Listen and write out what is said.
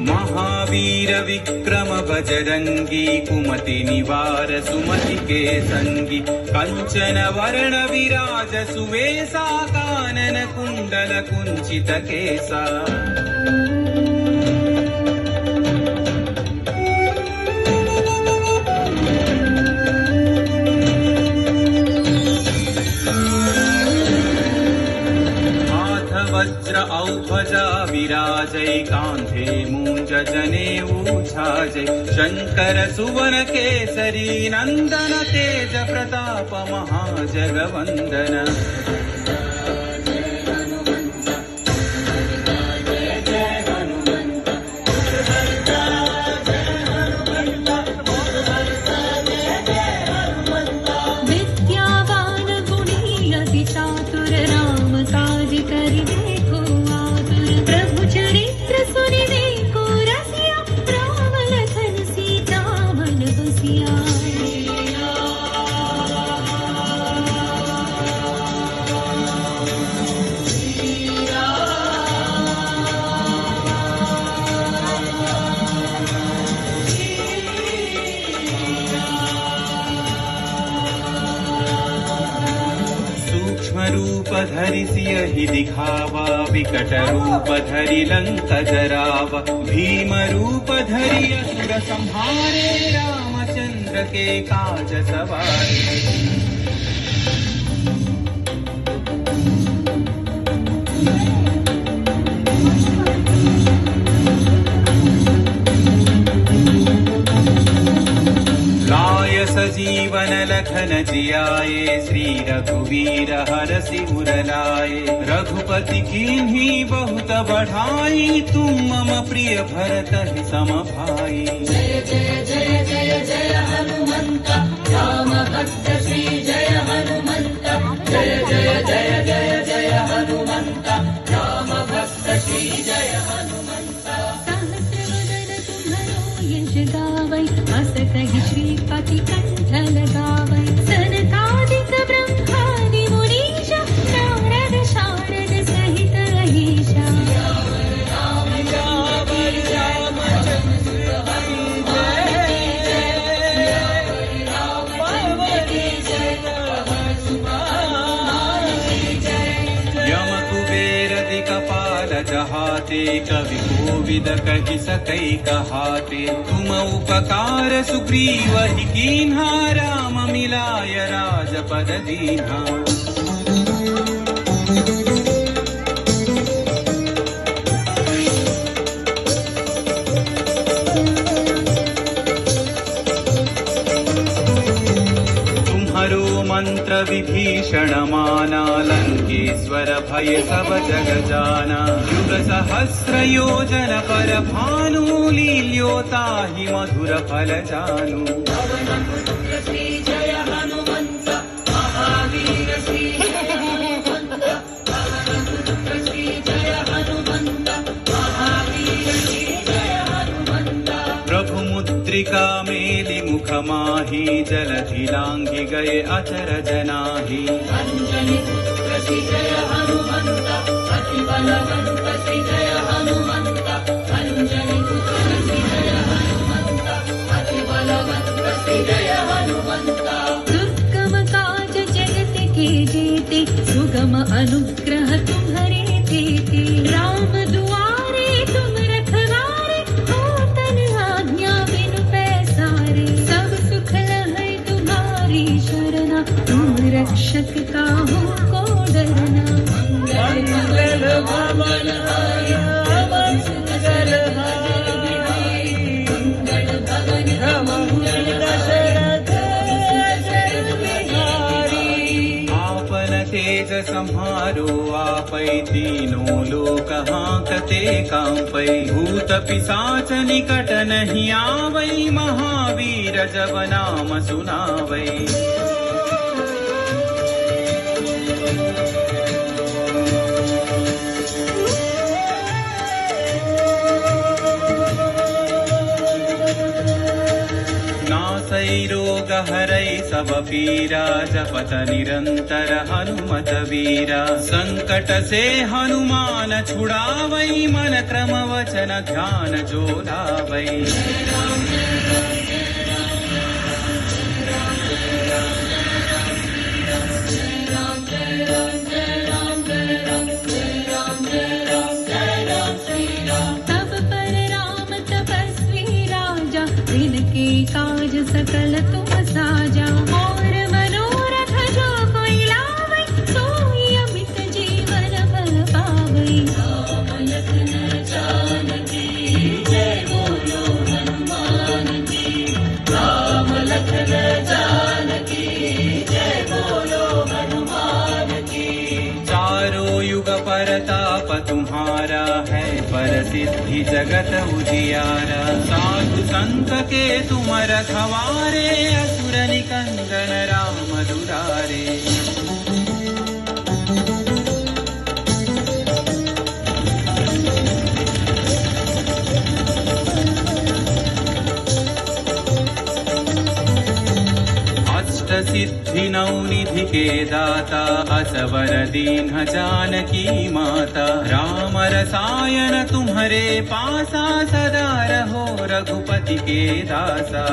महावीर विक्रम बजरंगी कुमति निवार सुमति के संगी कंचन वर्ण विराज सुवेशा कानन कुंडल कुंचित केसा वज्र औध्वजा विराजै कांधे मूंज जनेऊ छाजै शंकर सुवन केसरी नंदन तेज प्रताप महाजगवंदन रूप धरि सियहि दिखावा विकट रूप धरि लंक जरावा भीम रूप धरि असुर संहारे रामचंद्र के काज सवारे सजीवन लखन जियाए श्री रघुवीर हरषि उर लाए रघुपति कीन्ही बहुत बढ़ाई तुम मम प्रिय भरत ही सम भाई जय जय जय जय जय हनुमंत राम भक्त श्री जय हनुमंत जय जय जय जय जय हनुमंत राम भक्त श्री जय हनुमंत सहस्रवदन तुम्हरो यश गावै अस कहि श्रीपति कंठ लगावै सनकादिक ब्रह्मादि मुनीश नारद शारद सहित अहीशा राम रामचंद्र हनुमान यम कुबेर दिक्पाल जहाते कवि कोविद कहि सकै कहाते तुम उपकार सुग्रीव ही कीन्हा राम मिलाय राजपद दीन्हा मंत्र विभीषण माना लंकेश्वर भय सब जग जाना युग सहस्र योजन पर भानु लील्योताहि मधुर फल जानु श्री जय हनुमंत महावीर श्री जय हनुमंत श्री जय हनुमंत महावीर श्री जय हनुमंत प्रभु मुद्रिका मेलि मुख माही जलधि लांघि गए अचरज नाही अंजनी पुत्र श्री जय हनुमंत अति बलवंत श्री जय हनुमंत अंजनी पुत्र श्री जय हनुमंत अति बलवंत श्री जय हनुमंत दुर्गम काज जगत के जेते सुगम अनुग्रह तुम्हारे तेते राम दुआरे तुम रखवारे हो तन आज्ञा बिनु पैसारे सब सुख लहै तुम्हारी शरणा तुम रक्षक काहू को डरना मंगल भवन हरि मंगल मंगल भवन दशरथ आपन तेज सम्हारो आपै तीनों लोक हांकते कांपै भूत पिशाच निकट नहीं आवै महावीर जब नाम सुनावै नासै रोग हरई सब पीरा जपत निरंतर हनुमत वीरा संकट से हनुमान छुड़ावई मन क्रम वचन ध्यान जो लावई तब पर राम तपस्वी राजा जिनके काज सकल तुम साजा और मनोरथ जो कोई लावै सोई अमित जीवन फल पावै राम लखन जानकी जय बोलो हनुमान की राम लखन जानकी जय बोलो हनुमान की चारों युग परताप तुम्हारा है पर सिद्धि जगत उजियारा साधु संत के तुम रखवारे असुर निकंदन राम दुलारे सिद्धि नवनिधि के दाता असवर दीन जानकी माता राम रसायन तुम्हारे पासा सदा रहो रघुपति के दासा।